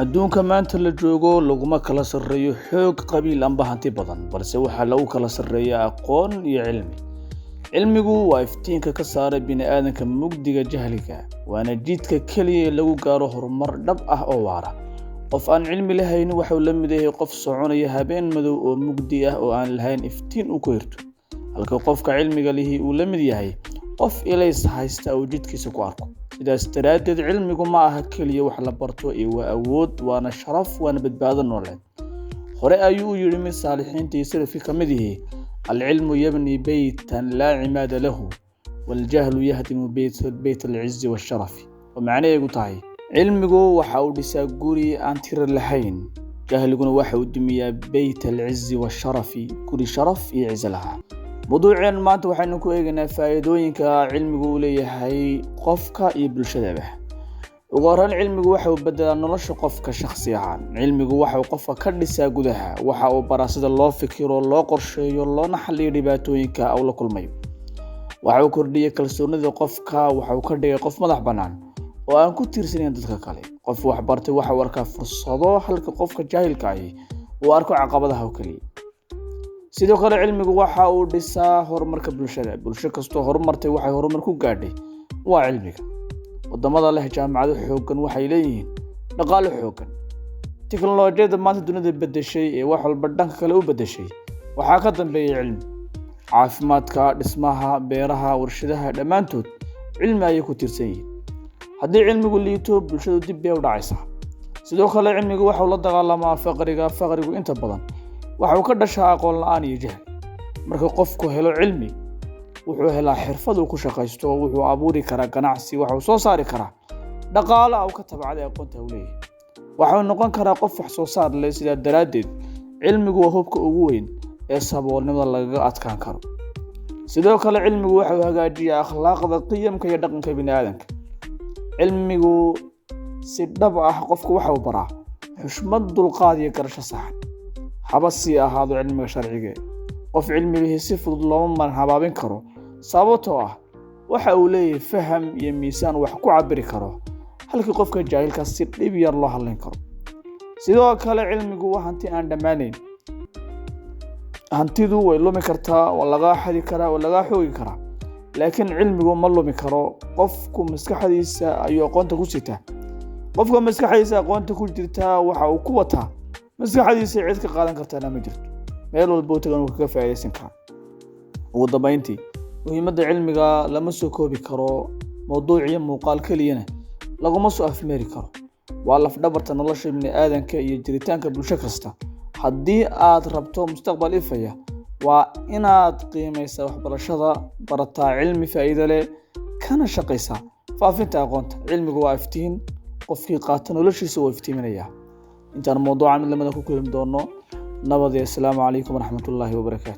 adduunka maanta la joogo laguma kala sarreeyo xoog qabiil amba hanti badan balse waxaa lagu kala sarreeyaa aqoon iyo cilmi. Cilmigu waa iftiinka ka saara bini'aadanka mugdiga jahliga, waana jidka kaliya ee lagu gaaro horumar dhab ah oo waara. Qof aan cilmi lahayn wuxuu la mid yahay qof soconaya habeen madow oo mugdi ah oo aan lahayn iftiin uu ku hirto, halka qofka cilmiga lihi uu la mid yahay qof ilays haysta oo jidkiisa ku arko. sidaas daraaddeed cilmigu ma aha kaliya wax la barto ee waa awood, waana sharaf, waana badbaado nololeed. hore ayuu yiri mid saalixiintii salafkii ka mid yahay العلم يبني بيتا لا عماد له والجهل يهدم بيت العز والشرف. ومعناه يقول طاي علمه وحاول يساقوري أنتر اللحين، جهلنا وحاول دمية بيت العز والشرف، كل شرف يعز لها. موضوعنا ما توحي نكو إيجنا فايدوين كعلمه لي هاي قفك يبل شدبه. وقارن علمه وحاول بدل نرش قفك شخصيا، علمه وحاول قفك كرسا جودها، وحاول براسد الله فكر الله قرشي الله نحلي رباتوينك أو لكل ميو. وحاول كردية كالسونة قفك وحاول كردية قف مضح بنان، وأنا كنت سنين تذكر عليه قف وحبرت وحاول كفر الصداح لك قفك جاهل كاي وأركو عقبتها وكلي. سيدو قال علمه وحاول دسا هرمرك بالشرع بالشكستو هرمرتي وحاول هرمركو قاعدي وعلمك. wadamada leh jaamacado xooggan waxay leeyihiin dhaqaale xooggan. Tiknoolajiyada maanta dunida bedeshay ee wax walba dhanka kale u bedeshay waxaa ka dambeeyay cilmi. Caafimaadka, dhismaha, beeraha, warshadaha dhammaantood cilmi ayay ku tirsan yihiin. haddii cilmigu liito bulshadu dib bay u dhacaysaa. sidoo kale cilmigu waxa uu la dagaalamaa faqrigu inta badan waxa uu ka dhashaa aqoon la'aan iyo jahli. marka qofku helo cilmi wuxuu helaa xirfad uu ku shaqaysto, wuxuu abuuri karaa ganacsi, wuxuu soo saari karaa dhaqaale uu ka tabcaday aqoonta uu leeyahay. wuxuu noqon karaa qof wax soo saar leh. sidaa daraaddeed cilmigu waa hubka ugu weyn ee saboolnimada lagaga adkaan karo. sidoo kale cilmigu wuxuu hagaajiyaa akhlaaqda, qiyamka iyo dhaqanka bini'aadanka. cilmigu si dhab ah qofku wuxuu baraa xushmad, dulqaad iyo garasho sax. haba sii ahaado cilmiga sharciga, qof cilmi leh si fudud looma marhabaabin karo sababtoo ah waxa uu leeyahay faham iyo miisaan wax ku cabiri karo, halkii qofka jaahilka si dhib yar loo hadlayn karo. sidoo kale cilmigu waa hanti aan dhammaanayn. hantidu way lumi kartaa, waa laga xadi karaa, waa laga xoogi karaa, laakiin cilmigu ma lumi karo. qofku maskaxdiisa ayuu aqoonta ku sitaa. qofka maskaxdiisa aqoonta ku jirta waxa uu ku wataa maskaxdiisa cid ka qaadan kartaa ma jirto. meel walba uu tagan kaga faa'iideysan karo. ugu dambeyntii muhiimadda cilmiga lama soo koobi karo, mowduuciyo muuqaal keliyana laguma soo afmeeri karo. waa laf dhabarta nolosha bini'aadanka iyo jiritaanka bulsho kasta. haddii aad rabto mustaqbal ifaya, waa inaad qiimaysaa waxbarashada, barataa cilmi faa'iido leh, kana shaqaysaa faafinta aqoonta. cilmigu waa iftiin, qofkii qaata noloshiisa waa iftiiminaya. intaan mowduuca mid lamida ku kulmi doono nabad iyo asalaamu calaykum waraxmatullaahi wabarakaatu.